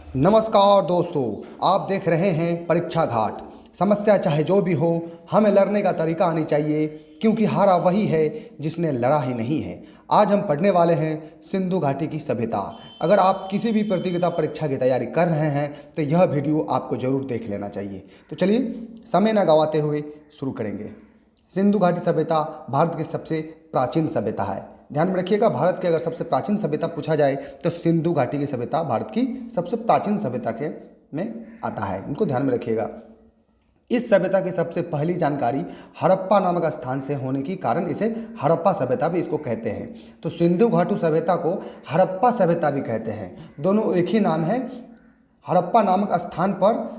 नमस्कार दोस्तों, आप देख रहे हैं परीक्षा घाट। समस्या चाहे जो भी हो, हमें लड़ने का तरीका आनी चाहिए, क्योंकि हारा वही है जिसने लड़ा ही नहीं है। आज हम पढ़ने वाले हैं सिंधु घाटी की सभ्यता। अगर आप किसी भी प्रतियोगिता परीक्षा की तैयारी कर रहे हैं तो यह वीडियो आपको ज़रूर देख लेना चाहिए। तो चलिए समय न गंवाते हुए शुरू करेंगे। सिंधु घाटी सभ्यता भारत की सबसे प्राचीन सभ्यता है। ध्यान में रखिएगा, भारत की अगर सबसे प्राचीन सभ्यता पूछा जाए तो सिंधु घाटी की सभ्यता भारत की सबसे प्राचीन सभ्यता के में आता है। इनको ध्यान में रखिएगा। इस सभ्यता की सबसे पहली जानकारी हड़प्पा नामक स्थान से होने के कारण इसे हड़प्पा सभ्यता भी इसको कहते हैं। तो सिंधु घाटी सभ्यता को हड़प्पा सभ्यता भी कहते हैं। दोनों एक ही नाम है। हड़प्पा नामक स्थान पर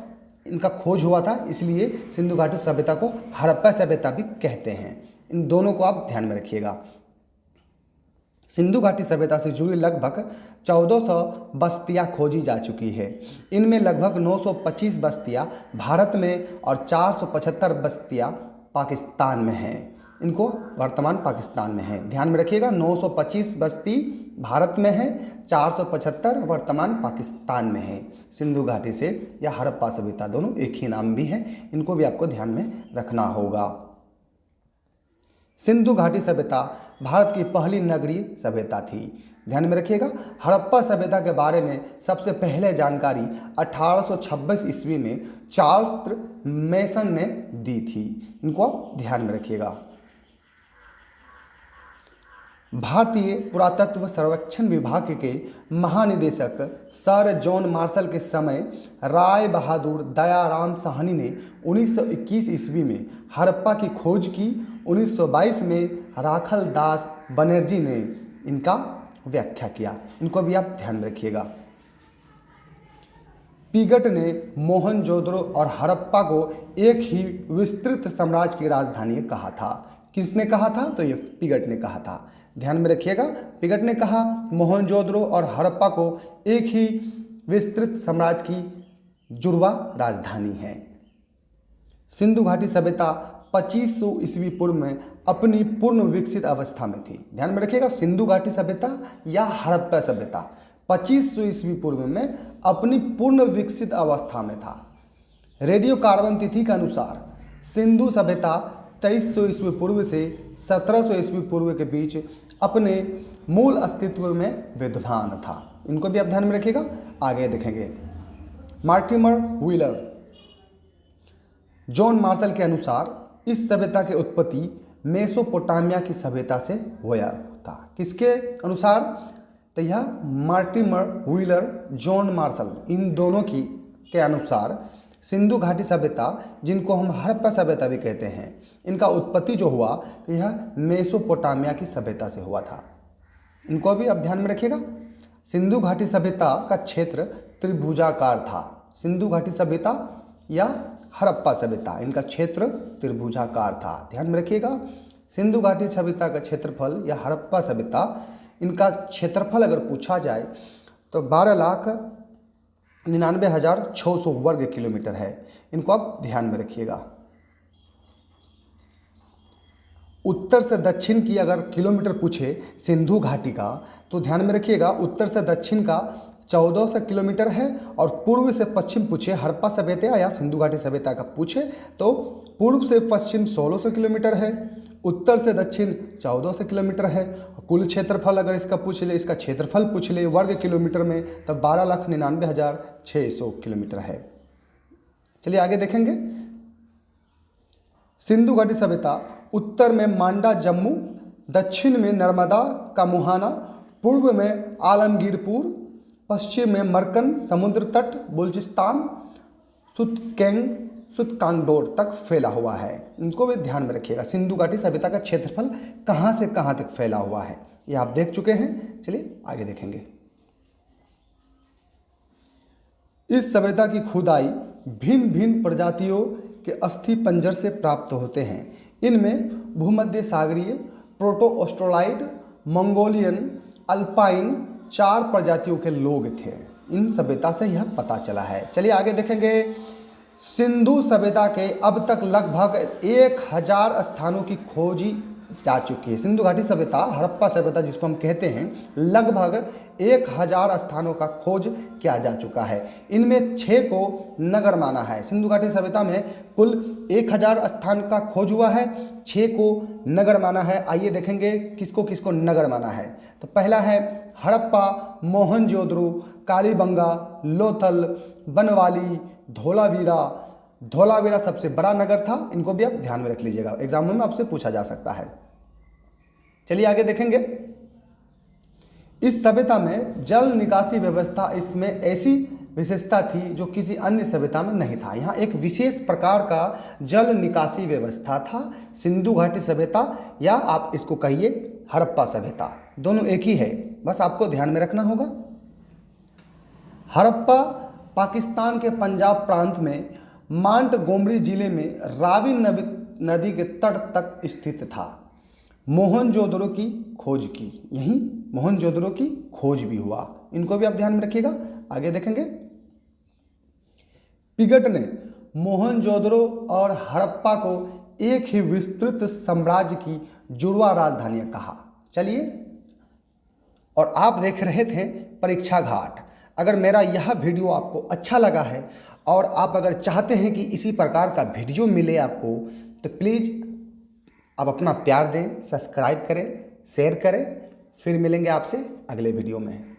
इनका खोज हुआ था, इसलिए सिंधु घाटी सभ्यता को हड़प्पा सभ्यता भी कहते हैं। इन दोनों को आप ध्यान में रखिएगा। सिंधु घाटी सभ्यता से जुड़ी लगभग 1400 बस्तियां खोजी जा चुकी है। इनमें लगभग 925 बस्तियां भारत में और 475 बस्तियां पाकिस्तान में हैं। इनको वर्तमान पाकिस्तान में है। ध्यान में रखिएगा, 925 बस्ती भारत में है, 475 वर्तमान पाकिस्तान में है। सिंधु घाटी से या हड़प्पा सभ्यता दोनों एक ही नाम भी है, इनको भी आपको ध्यान में रखना होगा। सिंधु घाटी सभ्यता भारत की पहली नगरीय सभ्यता थी। ध्यान में रखिएगा, हड़प्पा सभ्यता के बारे में सबसे पहले जानकारी 1826 ईस्वी में चार्ल्स मेसन ने दी थी। इनको आप ध्यान में रखिएगा। भारतीय पुरातत्व सर्वेक्षण विभाग के महानिदेशक सर जॉन मार्शल के समय राय बहादुर दयाराम साहनी ने 1921 ईस्वी में हड़प्पा की खोज की। 1922 में राखल दास बनर्जी ने इनका व्याख्या किया। इनको भी आप ध्यान रखिएगा। पिगट ने मोहनजोदड़ो और हड़प्पा को एक ही विस्तृत साम्राज्य की राजधानी कहा था। किसने कहा था? तो ये पिगट ने कहा था। ध्यान में रखिएगा, पिगट ने कहा मोहनजोदड़ो और हड़प्पा को एक ही विस्तृत साम्राज्य की जुड़वा राजधानी है। सिंधु घाटी सभ्यता 2500 ईस्वी पूर्व में अपनी पूर्ण विकसित अवस्था में थी। ध्यान में रखिएगा, सिंधु घाटी सभ्यता या हड़प्पा सभ्यता 2500 ईस्वी पूर्व में अपनी पूर्ण विकसित अवस्था में था। रेडियो कार्बन तिथि के अनुसार सिंधु सभ्यता 2300 ईस्वी पूर्व से 1700 ईस्वी पूर्व के बीच अपने मूल अस्तित्व में विद्यमान था। इनको भी आप ध्यान में रखिएगा। आगे देखेंगे, मार्टिमर व्हीलर जॉन मार्शल के अनुसार इस सभ्यता की उत्पत्ति मेसोपोटामिया की सभ्यता से हुआ था। किसके अनुसार? तो यह मार्टिमर व्हीलर, जॉन मार्शल, इन दोनों की के अनुसार सिंधु घाटी सभ्यता, जिनको हम हड़प्पा सभ्यता भी कहते हैं, इनका उत्पत्ति जो हुआ तो यह मेसोपोटामिया की सभ्यता से हुआ था। इनको भी आप ध्यान में रखिएगा। सिंधु घाटी सभ्यता का क्षेत्र त्रिभुजाकार था। सिंधु घाटी सभ्यता या हड़प्पा सभ्यता, इनका क्षेत्र त्रिभुजाकार था। ध्यान में रखिएगा, सिंधु घाटी सभ्यता का क्षेत्रफल या हड़प्पा सभ्यता, इनका क्षेत्रफल अगर पूछा जाए तो 12,99,600 वर्ग किलोमीटर है। इनको आप ध्यान में रखिएगा। उत्तर से दक्षिण की अगर किलोमीटर पूछे सिंधु घाटी का, तो ध्यान में रखिएगा, उत्तर से दक्षिण का 1400 किलोमीटर है, और पूर्व से पश्चिम पूछे हड़प्पा सभ्यता या सिंधु घाटी सभ्यता का पूछे तो पूर्व से पश्चिम 1600 किलोमीटर है, उत्तर से दक्षिण 1400 किलोमीटर है। कुल क्षेत्रफल अगर इसका पूछ ले, इसका क्षेत्रफल पूछ ले वर्ग किलोमीटर में, तब 12,99,600 किलोमीटर है। चलिए आगे देखेंगे। सिंधु घाटी सभ्यता उत्तर में मांडा जम्मू, दक्षिण में नर्मदा का मुहाना, पूर्व में आलमगीरपुर, पश्चिम में मरकन समुद्र तट, बलूचिस्तान, सुतकांगडोर तक फैला हुआ है। इनको भी ध्यान में रखिएगा। सिंधु घाटी सभ्यता का क्षेत्रफल कहाँ से कहाँ तक फैला हुआ है, ये आप देख चुके हैं। चलिए आगे देखेंगे। इस सभ्यता की खुदाई भिन्न भिन्न प्रजातियों के अस्थि पंजर से प्राप्त होते हैं। इनमें भूमध्य सागरीय, प्रोटो ऑस्ट्रोलाइड, मंगोलियन, अल्पाइन 4 प्रजातियों के लोग थे। इन सभ्यता से यह पता चला है। चलिए आगे देखेंगे। सिंधु सभ्यता के अब तक लगभग 1000 स्थानों की जा चुकी है। सिंधु घाटी सभ्यता, हड़प्पा सभ्यता जिसको हम कहते हैं, लगभग 1000 स्थानों का खोज किया जा चुका है। इनमें 6 को नगर माना है। सिंधु घाटी सभ्यता में कुल 1000 स्थान का खोज हुआ है, 6 को नगर माना है। आइए देखेंगे किसको किसको नगर माना है। तो पहला है हड़प्पा, मोहनजोदड़ो, कालीबंगा, लोथल, बनवाली, धोलावीरा। धोलावीरा सबसे बड़ा नगर था, इनको भी आप ध्यान में रख लीजिएगा, एग्जाम में आपसे पूछा जा सकता है। चलिए आगे देखेंगे। इस सभ्यता में जल निकासी व्यवस्था, इसमें ऐसी विशेषता थी जो किसी अन्य सभ्यता में नहीं था। यहाँ एक विशेष प्रकार का जल निकासी व्यवस्था था। सिंधु घाटी सभ्यता या आप इसको कहिए हड़प्पा सभ्यता, दोनों एक ही है, बस आपको ध्यान में रखना होगा। हड़प्पा पाकिस्तान के पंजाब प्रांत में मांटगोमरी जिले में रावी नदी के तट तक स्थित था। मोहनजोदड़ो की खोज की, यहीं मोहनजोदड़ो की खोज भी हुआ, इनको भी आप ध्यान में रखिएगा। आगे देखेंगे। पिगट ने मोहनजोदड़ो और हड़प्पा को एक ही विस्तृत साम्राज्य की जुड़वा राजधानियां कहा। चलिए, और आप देख रहे थे परीक्षा घाट। अगर मेरा यह वीडियो आपको अच्छा लगा है और आप अगर चाहते हैं कि इसी प्रकार का वीडियो मिले आपको, तो प्लीज़ आप अपना प्यार दें, सब्सक्राइब करें, शेयर करें। फिर मिलेंगे आपसे अगले वीडियो में।